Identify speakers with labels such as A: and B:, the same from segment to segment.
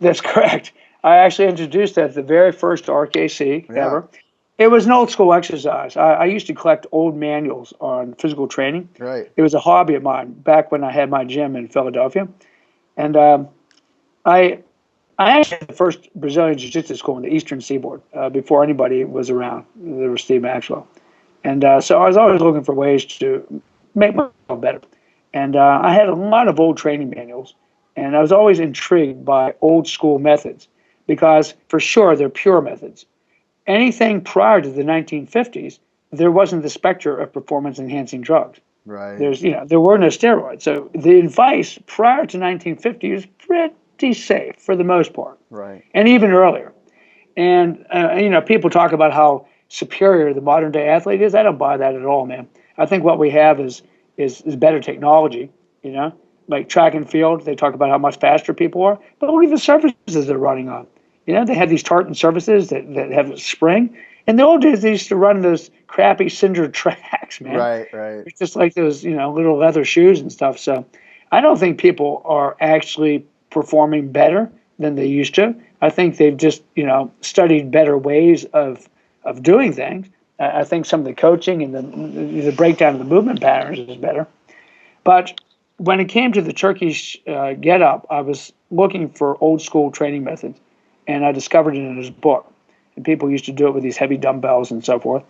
A: That's correct. I actually introduced that at the very first RKC
B: Yeah,
A: ever. It was an old school exercise. I used to collect old manuals on physical training.
B: right.
A: It was a hobby of mine back when I had my gym in Philadelphia. And I I actually had the first Brazilian Jiu-Jitsu school in the Eastern Seaboard before anybody was around. There was Steve Maxwell. And so I was always looking for ways to make myself better. And I had a lot of old training manuals, and I was always intrigued by old school methods because, for sure, they're pure methods. Anything prior to the 1950s, there wasn't the specter of performance enhancing drugs.
B: Right.
A: There were no steroids. So the advice prior to 1950 was pretty safe for the most part,
B: Right.
A: and even earlier. And people talk about how superior the modern day athlete is. I don't buy that at all, man. I think what we have is better technology. You know, like track and field, they talk about how much faster people are, but look at the surfaces they're running on. They have these tartan surfaces that have a spring. In the old days, they used to run those crappy cinder tracks, man.
B: Right. Right.
A: It's just like those, little leather shoes and stuff. So I don't think people are actually performing better than they used to. I think they've just, studied better ways of doing things. I think some of the coaching and the breakdown of the movement patterns is better. But when it came to the Turkish get up, I was looking for old school training methods, and I discovered it in his book. And people used to do it with these heavy dumbbells and so forth.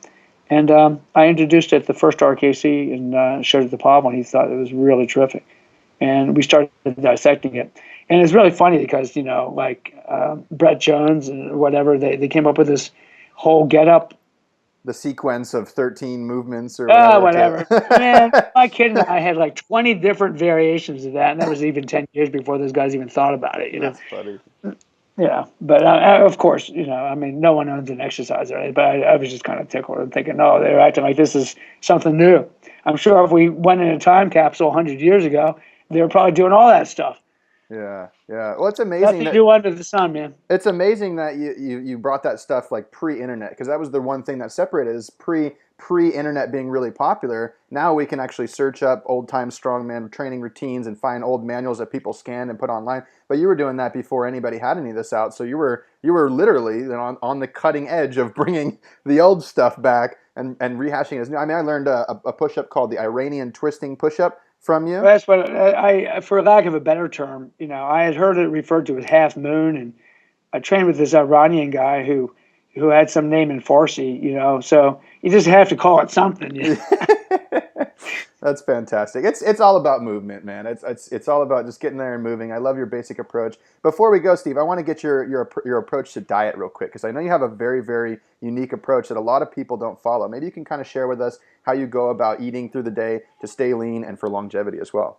A: And I introduced it at the first RKC and showed it to Pavel, and he thought it was really terrific. And we started dissecting it. And it's really funny because, Brett Jones and whatever, they came up with this whole get up.
B: The sequence of 13 movements or whatever.
A: Whatever. Man, my kid and I had like 20 different variations of that. And that was even 10 years before those guys even thought about it.
B: That's funny.
A: Yeah, but of course, no one owns an exercise, right? But I was just kind of tickled and thinking, no, they're acting like this is something new. I'm sure if we went in a time capsule 100 years ago, they were probably doing all that stuff.
B: Yeah, yeah. Well, it's amazing
A: Nothing
B: that
A: new under the sun, man.
B: it's amazing that you brought that stuff like pre-internet, because that was the one thing that separated is pre-internet being really popular. Now we can actually search up old time strongman training routines and find old manuals that people scan and put online. But you were doing that before anybody had any of this out, so you were literally on the cutting edge of bringing the old stuff back and rehashing it as new. I mean, I learned a push-up called the Iranian twisting push-up from you.
A: That's what for lack of a better term, I had heard it referred to as half moon, and I trained with this Iranian guy who had some name in Farsi, so you just have to call it something.
B: That's fantastic. It's all about movement, man. It's all about just getting there and moving. I love your basic approach. Before we go, Steve, I want to get your approach to diet real quick, because I know you have a very, very unique approach that a lot of people don't follow. Maybe you can kind of share with us how you go about eating through the day to stay lean and for longevity as well.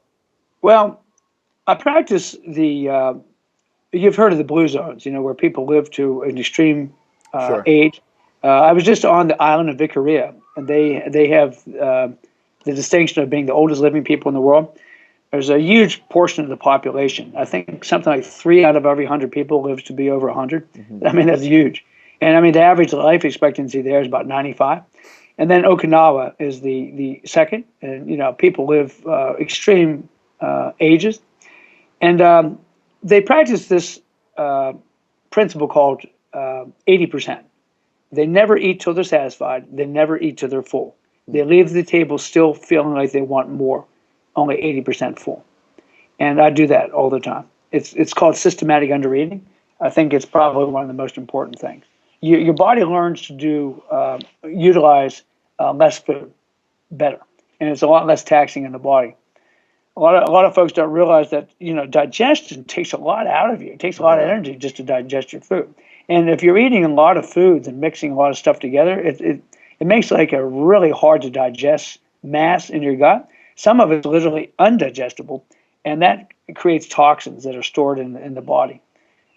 A: Well, I practice you've heard of the blue zones, where people live to an extreme
B: Sure.
A: age. I was just on the island of Vicaria, and they have the distinction of being the oldest living people in the world. There's a huge portion of the population. I think something like 3 out of every 100 people lives to be over 100.
B: Mm-hmm.
A: I mean, that's huge. And I mean, the average life expectancy there is about 95. And then Okinawa is the second. And, people live extreme ages. And they practice this principle called 80%. They never eat till they're satisfied. They never eat till they're full. They leave the table still feeling like they want more, only 80% full. And I do that all the time. It's called systematic undereating. I think it's probably one of the most important things. Your body learns to utilize less food better, and it's a lot less taxing in the body. A lot of folks don't realize that digestion takes a lot out of you. It takes a lot of energy just to digest your food. And if you're eating a lot of foods and mixing a lot of stuff together, it makes like a really hard to digest mass in your gut. Some of it's literally undigestible, and that creates toxins that are stored in the body.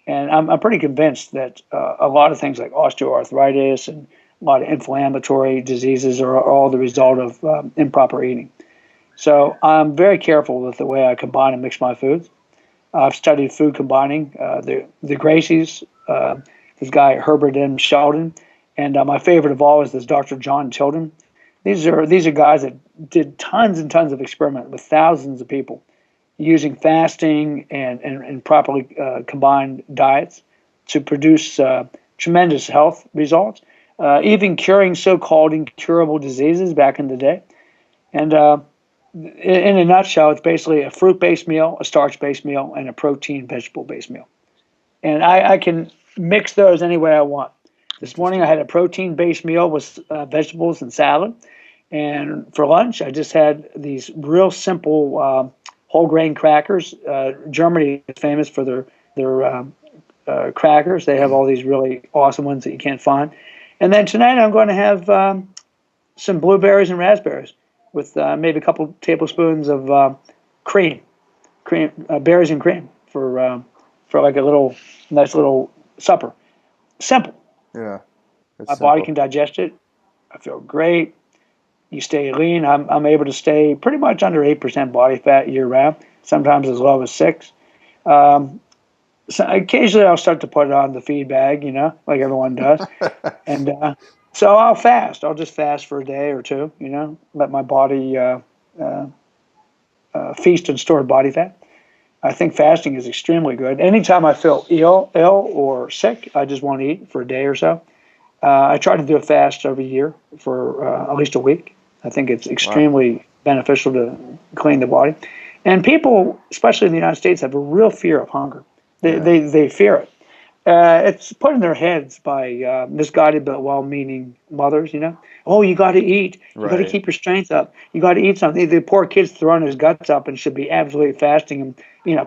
A: And I'm pretty convinced that a lot of things like osteoarthritis and a lot of inflammatory diseases are all the result of improper eating. So I'm very careful with the way I combine and mix my foods. I've studied food combining. The Gracies, this guy Herbert M. Sheldon, and my favorite of all is this Dr. John Tilden. These are guys that did tons and tons of experiments with thousands of people, using fasting and properly combined diets to produce tremendous health results, even curing so-called incurable diseases back in the day. And in a nutshell, it's basically a fruit-based meal, a starch-based meal, and a protein vegetable-based meal. And I can mix those any way I want. This morning I had a protein-based meal with vegetables and salad. And for lunch, I just had these real simple whole grain crackers. Germany is famous for their crackers. They have all these really awesome ones that you can't find. And then tonight I'm going to have some blueberries and raspberries with maybe a couple tablespoons of berries and cream for like a little nice little supper. Simple.
B: Yeah, it's
A: My body
B: simple.
A: can digest it. I feel great. You stay lean. I'm able to stay pretty much under 8% body fat year round. Sometimes as low as 6. So occasionally I'll start to put it on the feed bag, like everyone does. And so I'll fast. I'll just fast for a day or two, let my body feast on stored body fat. I think fasting is extremely good. Anytime I feel ill or sick, I just won't eat for a day or so. I try to do a fast every year for at least a week. I think it's extremely beneficial to clean the body. And people, especially in the United States, have a real fear of hunger. They fear it. It's put in their heads by misguided but well-meaning mothers, Oh, you got to eat. You got to keep your strength up. You got to eat something. The poor kid's throwing his guts up and should be absolutely fasting. And,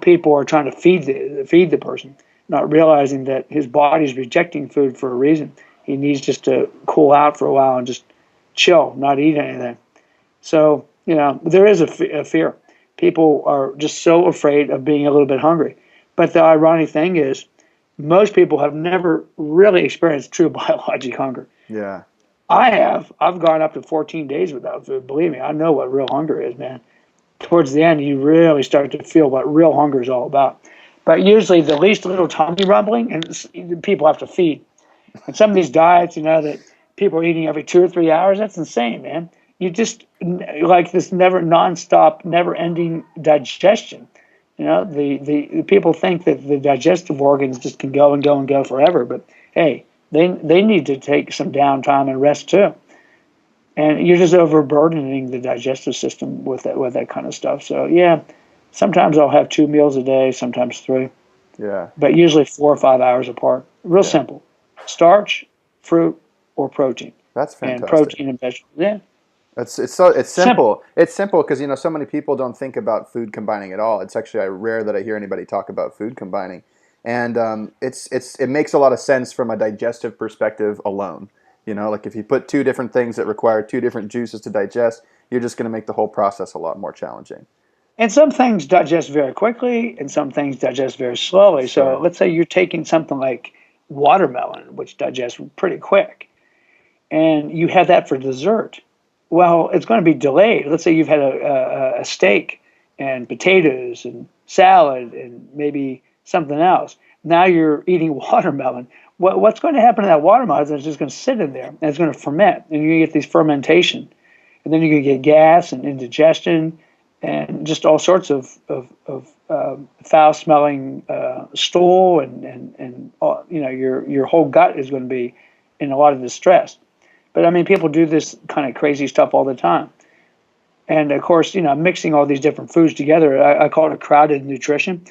A: people are trying to feed the person, not realizing that his body's rejecting food for a reason. He needs just to cool out for a while and just chill, not eat anything. So, there is a fear. People are just so afraid of being a little bit hungry. But the ironic thing is, most people have never really experienced true biologic hunger.
B: Yeah.
A: I have. I've gone up to 14 days without food. Believe me, I know what real hunger is, man. Towards the end, you really start to feel what real hunger is all about. But usually the least little tummy rumbling, and people have to feed. And some of these diets, that people are eating every 2 or 3 hours, that's insane, man. You just, like this nonstop, never-ending digestion. The people think that the digestive organs just can go and go and go forever, but hey, they need to take some downtime and rest too. And you're just overburdening the digestive system with that kind of stuff. So yeah, sometimes I'll have 2 meals a day, sometimes 3.
B: Yeah.
A: But usually 4 or 5 hours apart. Real simple. Starch, fruit, or protein.
B: That's fantastic.
A: And protein and vegetables. Yeah.
B: It's simple. It's simple because so many people don't think about food combining at all. It's actually rare that I hear anybody talk about food combining, and it makes a lot of sense from a digestive perspective alone. Like if you put 2 different things that require 2 different juices to digest, you're just going to make the whole process a lot more challenging.
A: And some things digest very quickly, and some things digest very slowly.
B: Sure.
A: So let's say you're taking something like watermelon, which digests pretty quick, and you have that for dessert. Well, it's going to be delayed. Let's say you've had a steak and potatoes and salad and maybe something else. Now you're eating watermelon. What's going to happen to that watermelon is it's just going to sit in there and it's going to ferment, and you get these fermentation, and then you're going to get gas and indigestion and just all sorts of foul-smelling stool, and your whole gut is going to be in a lot of distress. But I mean, people do this kind of crazy stuff all the time. And of course, mixing all these different foods together, I call it a crowded nutrition.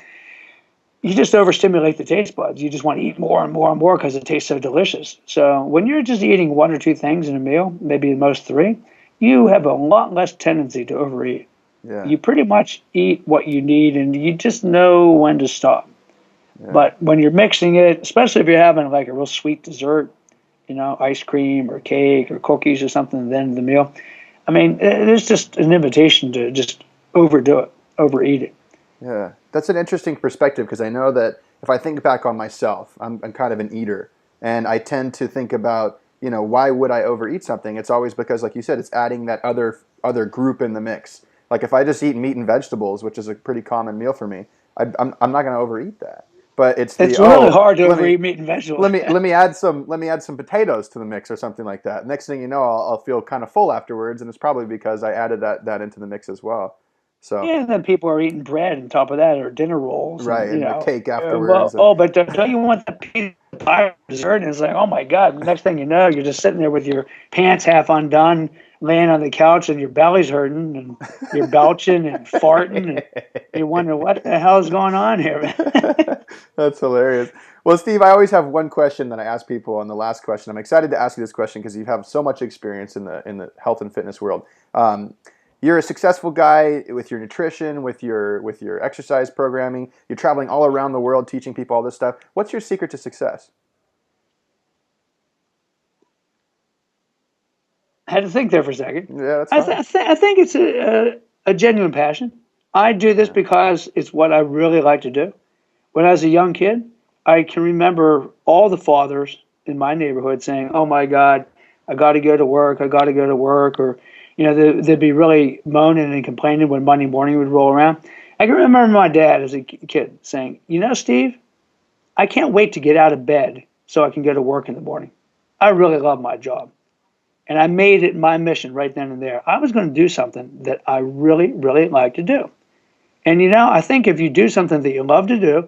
A: You just overstimulate the taste buds. You just want to eat more and more and more because it tastes so delicious. So when you're just eating 1 or 2 things in a meal, maybe at most 3, you have a lot less tendency to overeat.
B: Yeah.
A: You pretty much eat what you need, and you just know when to stop. Yeah. But when you're mixing it, especially if you're having like a real sweet dessert, ice cream or cake or cookies or something at the end of the meal, I mean, it's just an invitation to just overdo it, overeat it.
B: Yeah, that's an interesting perspective because I know that if I think back on myself, I'm kind of an eater, and I tend to think about, why would I overeat something? It's always because, like you said, it's adding that other group in the mix. Like if I just eat meat and vegetables, which is a pretty common meal for me, I'm not going to overeat that. But it's
A: really hard to overeat meat and vegetables.
B: Let me add some potatoes to the mix or something like that. Next thing you know, I'll feel kind of full afterwards, and it's probably because I added that into the mix as well. So
A: Yeah, and then people are eating bread on top of that, or dinner rolls,
B: right,
A: and
B: and the cake
A: well,
B: afterwards. And
A: oh, but don't you want the pizza pie dessert? And it's like, oh my God! Next thing you know, you're just sitting there with your pants half undone, laying on the couch, and your belly's hurting, and you're belching and farting, and you wonder what the hell is going on here.
B: That's hilarious. Well, Steve, I always have one question that I ask people, and the last question. I'm excited to ask you this question because you have so much experience in the health and fitness world. You're a successful guy with your nutrition, with your exercise programming. You're traveling all around the world teaching people all this stuff. What's your secret to success?
A: I had to think there for a second.
B: Yeah, that's fine.
A: I think it's a genuine passion. I do this
B: Yeah.
A: because it's what I really like to do. When I was a young kid, I can remember all the fathers in my neighborhood saying, "Oh my God, I got to go to work. I got to go to work," or they'd be really moaning and complaining when Monday morning would roll around. I can remember my dad as a kid saying, Steve, I can't wait to get out of bed so I can go to work in the morning. I really love my job." And I made it my mission right then and there. I was going to do something that I really, really like to do. And I think if you do something that you love to do,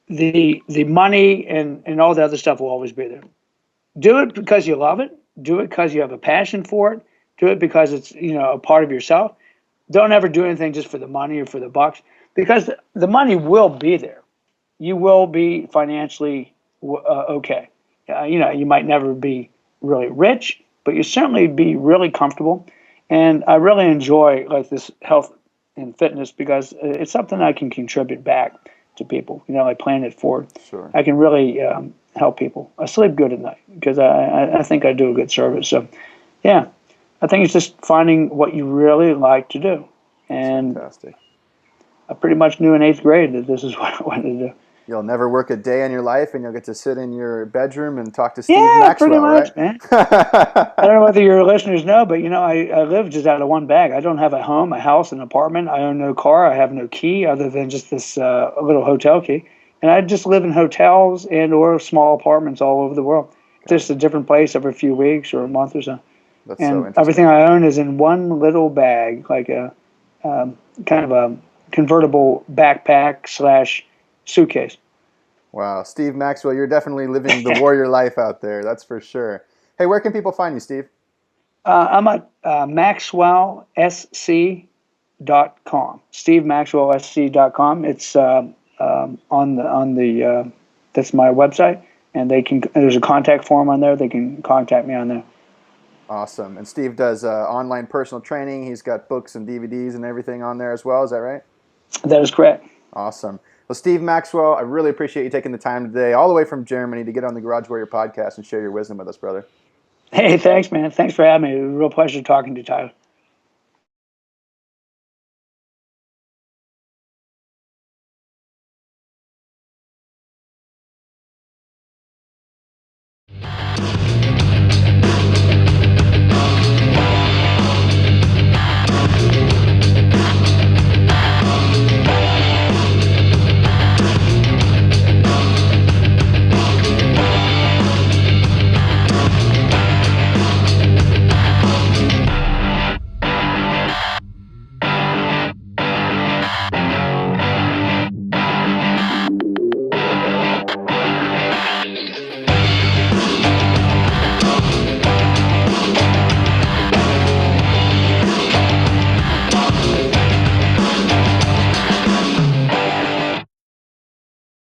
A: the money and all the other stuff will always be there. Do it because you love it. Do it because you have a passion for it. Do it because it's a part of yourself. Don't ever do anything just for the money or for the bucks, because the money will be there. You will be financially okay. You might never be really rich, but you certainly be really comfortable. And I really enjoy like this health and fitness because it's something I can contribute back to people. Like paying it forward.
B: Sure.
A: I can really help people. I sleep good at night because I think I do a good service. So, yeah, I think it's just finding what you really like to do. And
B: Fantastic.
A: I pretty much knew in eighth grade that this is what I wanted to do.
B: You'll never work a day in your life, and you'll get to sit in your bedroom and talk to Steve
A: Yeah, pretty
B: Maxwell,
A: much,
B: right?
A: man. I don't know whether your listeners know, but I live just out of one bag. I don't have a home, a house, an apartment. I own no car. I have no key other than just this little hotel key. And I just live in hotels and or small apartments all over the world. Just a different place every few weeks or a month or so.
B: That's so
A: And
B: interesting.
A: everything I own is in one little bag, like a kind of a convertible backpack slash suitcase.
B: Wow, Steve Maxwell, you're definitely living the warrior life out there. That's for sure. Hey, where can people find you, Steve?
A: I'm at maxwellsc.com. SteveMaxwellSC.com. It's on the that's my website, and there's a contact form on there. They can contact me on there.
B: Awesome. And Steve does online personal training. He's got books and DVDs and everything on there as well. Is that right?
A: That is correct.
B: Awesome. Well, Steve Maxwell, I really appreciate you taking the time today, all the way from Germany, to get on the Garage Warrior podcast and share your wisdom with us, brother.
A: Hey, thanks, man. Thanks for having me. It was a real pleasure talking to you, Tyler.